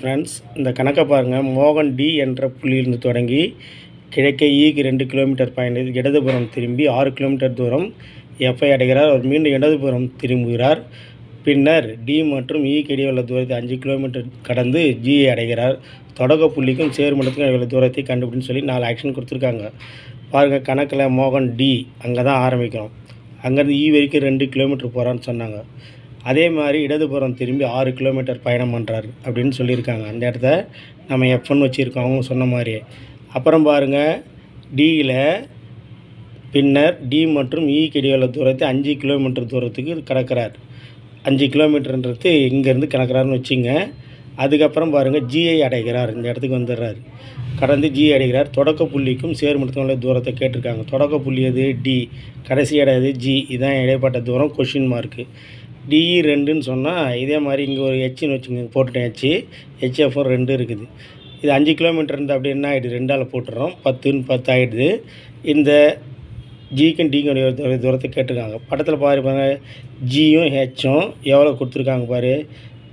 Friends, இந்த கணக்கை பாருங்கள். மோகன் டி என்ற புள்ளியிலிருந்து தொடங்கி கிழக்கே ஈக்கு 2 கிலோமீட்டர் பயணித்து இடதுபுறம் திரும்பி 6 கிலோமீட்டர் தூரம் எஃப்ஐ அடைகிறார். அவர் மீண்டும் இடதுபுறம் திரும்புகிறார். பின்னர் டி மற்றும் ஈக்கு இடையே உள்ள தூரத்தை 5 கிலோமீட்டர் கடந்து ஜியை அடைகிறார். தொடக்க புள்ளிக்கும் சேர்மடத்துக்கும் இடையே உள்ள தூரத்தை கண்டுபிடின்னு சொல்லி 4 ஆக்ஷன் கொடுத்துருக்காங்க. பாருங்கள், கணக்கில் மோகன் டி அங்கே தான் ஆரம்பிக்கிறோம். அங்கேருந்து ஈ வரைக்கும் 2 கிலோமீட்டர் போகிறான்னு சொன்னாங்க. அதே மாதிரி இடதுபுறம் திரும்பி 6 கிலோமீட்டர் பயணம் பண்ணுறாரு அப்படின்னு சொல்லியிருக்காங்க. அந்த இடத்த நம்ம எஃப்னு வச்சுருக்கோம் அவங்க சொன்ன மாதிரியே. அப்புறம் பாருங்கள், டியில் பின்னர் டி மற்றும் ஈக்கு இடையே உள்ள தூரத்தை 5 கிலோமீட்டர் தூரத்துக்கு கடக்கிறார். 5 கிலோமீட்டர்ன்றது இங்கேருந்து கடக்கிறாருன்னு வச்சுங்க. அதுக்கப்புறம் பாருங்கள், ஜிஐ அடைகிறார். இந்த இடத்துக்கு வந்துடுறாரு. கடந்து ஜி அடைகிறார். தொடக்க புள்ளிக்கும் சேர்மடத்துக்கும் உள்ள தூரத்தை கேட்டிருக்காங்க. தொடக்க புள்ளி எது? டி. கடைசி இடையது ஜி. இதுதான் இடைப்பட்ட தூரம். Question mark. டிஇ 2ன்னு சொன்னால் இதே மாதிரி இங்கே ஒரு ஹெச்னு வச்சுங்க, போட்டுட்டேன். ஹெச்எஃப்ஓ 2 இருக்குது. இது 5 கிலோமீட்டர் இருந்து அப்படி என்ன ஆகிடுது, 2ஆல் போட்டுறோம். 10 ஆகிடுது. இந்த ஜிக்கும் டிக்கும் தூரத்தை கேட்டிருக்காங்க. படத்தில் பாருங்க, ஜியும் ஹெச்சும் எவ்வளோ கொடுத்துருக்காங்க பாரு.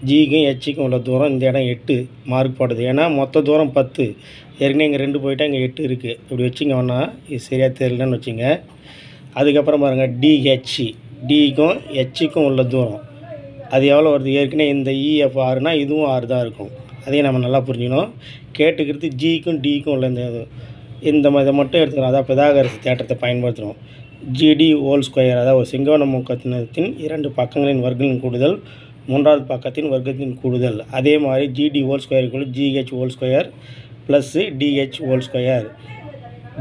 ஜிக்கும் ஹெச்சுக்கும் உள்ள தூரம் இந்த இடம் 8 மார்க் போடுது. ஏன்னா மொத்த தூரம் 10. ஏற்கனவே இங்கே 2 போயிட்டால் இங்கே 8 இருக்குது. இப்படி வச்சுங்க. வேணால் இது சரியாக தெரியலன்னு வச்சுங்க. அதுக்கப்புறம் பாருங்கள், டிஹெச். டிக்கும் ஹெச்சுக்கும் உள்ள தூரம் அது எவ்வளோ வருது? ஏற்கனவே இந்த இஎஃப் 6னா இதுவும் 6 தான் இருக்கும். அதையும் நம்ம நல்லா புரிஞ்சுக்கணும். கேட்டுக்கிறது ஜிக்கும் டிக்கும் உள்ள இந்த இதை மட்டும் எடுத்துக்கணும். அதாவது பிதாகரஸ் தேற்றத்தை பயன்படுத்துகிறோம். ஜிடி ஹோல் ஸ்கொயர், அதாவது ஒரு செங்கோண முக்கோணத்தின் 2 பக்கங்களின் வர்க்கங்களின் கூடுதல் 3வது பக்கத்தின் வர்க்கத்தின் கூடுதல். அதே மாதிரி GD whole square GH whole square plus DH whole square.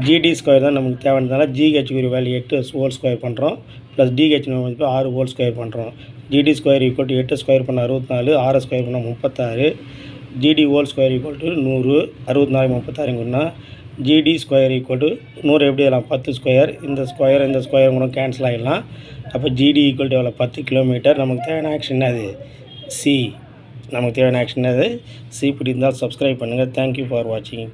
GD square தான் நமக்கு தேவைன்றதால ஜிஹெச் ஒரு வேல்யூ 8 ஹோல் ஸ்கொயர் பண்ணுறோம். ப்ளஸ் டிஹெச் மதிப்பு 6 ஹோல் ஸ்கொயர் பண்ணுறோம். GD square equal to 8 square பண்ண 64, 6 ஸ்கொயர் பண்ணால் 36. GD whole square equal to 100, 64 36ங்கன்னா ஜிடி ஸ்கொயர் ஈக்குவல் டு 100 எப்படி ஆகலாம்? 10 ஸ்கொயர். இந்த ஸ்கொயர் கூட கேன்சல் ஆகிடலாம். அப்போ ஜிடி ஈக்குவல் டு எவ்வளோ? 10 கிலோமீட்டர். நமக்கு தேவையான ஆக்ஷன் அது சி. நமக்கு தேவையான ஆக்ஷன் அது சி. பிடிச்சிருந்தால் சப்ஸ்கிரைப் பண்ணுங்கள். தேங்க்யூ ஃபார் வாட்சிங்.